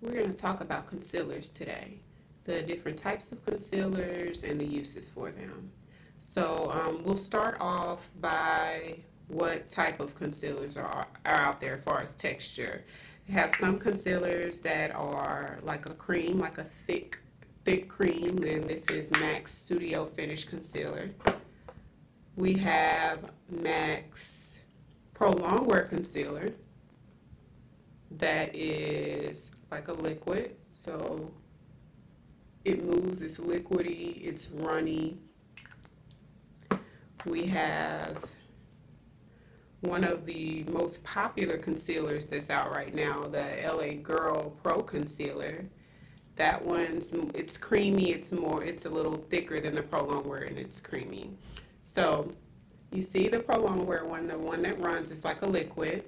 We're going to talk about concealers today, the different types of concealers and the uses for them. So we'll start off by what type of concealers are out there as far as texture. We have some concealers that are like a cream, like a thick cream, and this is MAC Studio Finish Concealer. We have MAC's Pro Longwear Concealer that is like a liquid, so it moves, it's liquidy, it's runny. We have one of the most popular concealers that's out right now, the LA Girl Pro Concealer. That one's, it's creamy, it's a little thicker than the Pro Longwear, and it's creamy. So you see the Pro Longwear one, the one that runs is like a liquid.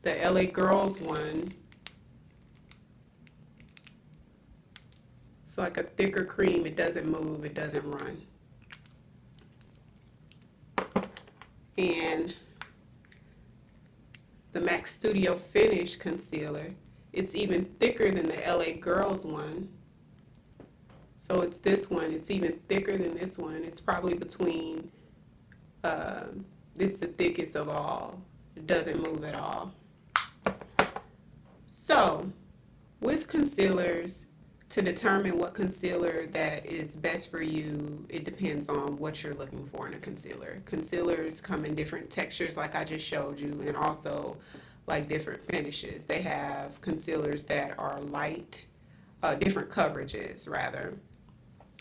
The LA Girls one, it's like a thicker cream. It doesn't move, it doesn't run. And the MAC Studio Finish Concealer, it's even thicker than the LA Girls one. So it's this one, it's even thicker than this one. It's probably between, it's the thickest of all. It doesn't move at all. So with concealers, to determine what concealer that is best for you, it depends on what you're looking for in a concealer. Concealers come in different textures like I just showed you, and also like different finishes. They have concealers that are light, different coverages rather.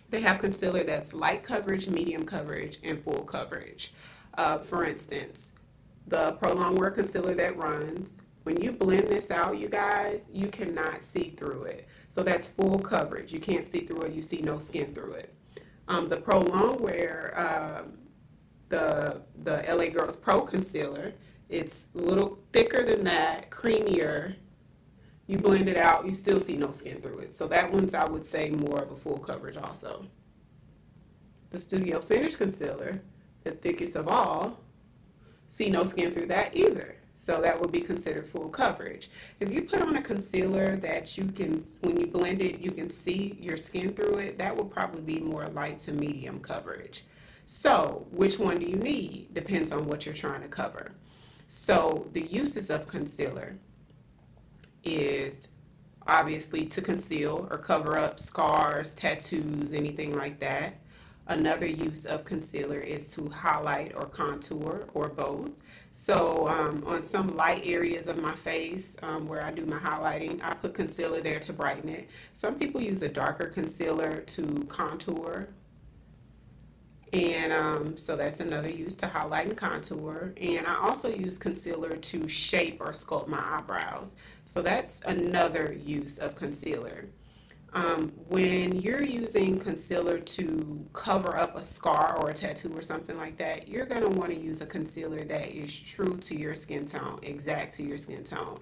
They have concealer that's light coverage, medium coverage, and full coverage. For instance, the Pro Longwear concealer that runs, when you blend this out, you guys, you cannot see through it. So that's full coverage. You can't see through it. You see no skin through it. The Pro Longwear, the LA Girls Pro Concealer, it's a little thicker than that, creamier. You blend it out, you still see no skin through it. So that one's, I would say, more of a full coverage also. The Studio Finish Concealer, the thickest of all, see no skin through that either. So that would be considered full coverage. If you put on a concealer that you can, when you blend it, you can see your skin through it, that would probably be more light to medium coverage. So which one do you need? Depends on what you're trying to cover. So the uses of concealer is obviously to conceal or cover up scars, tattoos, anything like that. Another use of concealer is to highlight or contour, or both. So on some light areas of my face where I do my highlighting, I put concealer there to brighten it. Some people use a darker concealer to contour. And so that's another use, to highlight and contour. And I also use concealer to shape or sculpt my eyebrows. So that's another use of concealer. When you're using concealer to cover up a scar or a tattoo or something like that, you're going to want to use a concealer that is true to your skin tone, exact to your skin tone.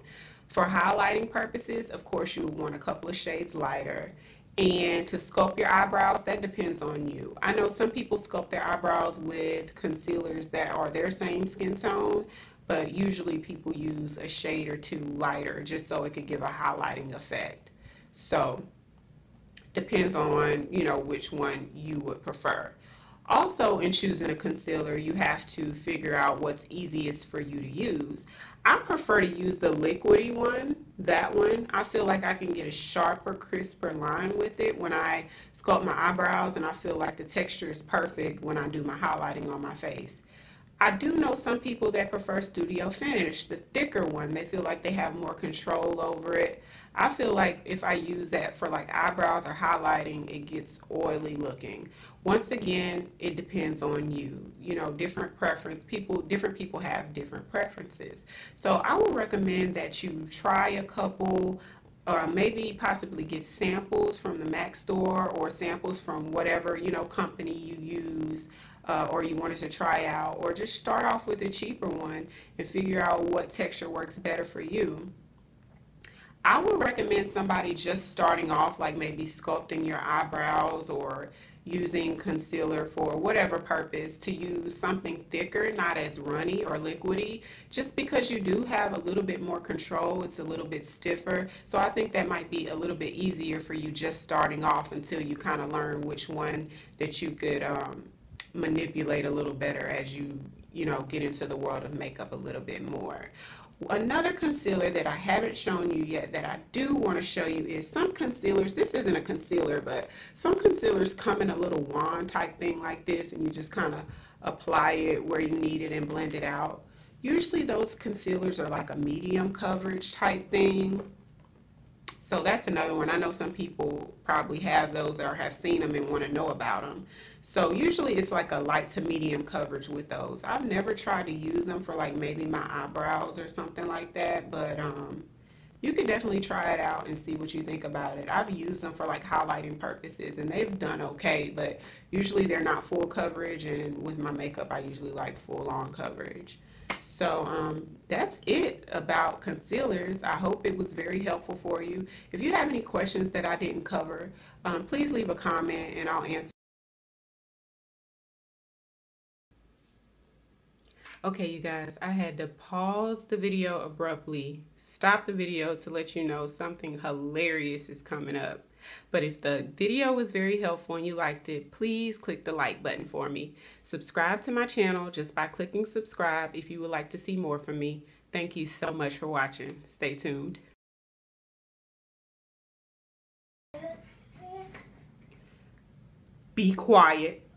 For highlighting purposes, of course, you would want a couple of shades lighter. And to sculpt your eyebrows, that depends on you. I know some people sculpt their eyebrows with concealers that are their same skin tone, but usually people use a shade or two lighter just so it could give a highlighting effect. So depends on, you know, which one you would prefer. Also, in choosing a concealer, you have to figure out what's easiest for you to use. I prefer to use the liquidy one, that one. I feel like I can get a sharper, crisper line with it when I sculpt my eyebrows, and I feel like the texture is perfect when I do my highlighting on my face. I do know some people that prefer Studio Finish, the thicker one. They feel like they have more control over it. I feel like if I use that for like eyebrows or highlighting, it gets oily looking. Once again, it depends on you. You know, different people have different preferences. So I would recommend that you try a couple, or maybe possibly get samples from the MAC store, or samples from whatever, you know, company you use. Or you wanted to try out, or just start off with a cheaper one and figure out what texture works better for you. I would recommend somebody just starting off, like maybe sculpting your eyebrows, or using concealer for whatever purpose, to use something thicker, not as runny or liquidy, just because you do have a little bit more control. It's a little bit stiffer. So I think that might be a little bit easier for you just starting off until you kind of learn which one that you could manipulate a little better as you know, get into the world of makeup a little bit more. Another concealer that I haven't shown you yet that I do want to show you is some concealers. This isn't a concealer, but some concealers come in a little wand type thing like this, and you just kind of apply it where you need it and blend it out. Usually those concealers are like a medium coverage type thing. So that's another one. I know some people probably have those or have seen them and want to know about them. So usually it's like a light to medium coverage with those. I've never tried to use them for like maybe my eyebrows or something like that, but you can definitely try it out and see what you think about it. I've used them for like highlighting purposes and they've done okay, but usually they're not full coverage, and with my makeup I usually like full on coverage. So that's it about concealers. I hope it was very helpful for you. If you have any questions that I didn't cover, please leave a comment and I'll answer. Okay, you guys, I had to pause the video abruptly, stop the video to let you know something hilarious is coming up. But if the video was very helpful and you liked it, please click the like button for me. Subscribe to my channel just by clicking subscribe if you would like to see more from me. Thank you so much for watching. Stay tuned. Be quiet.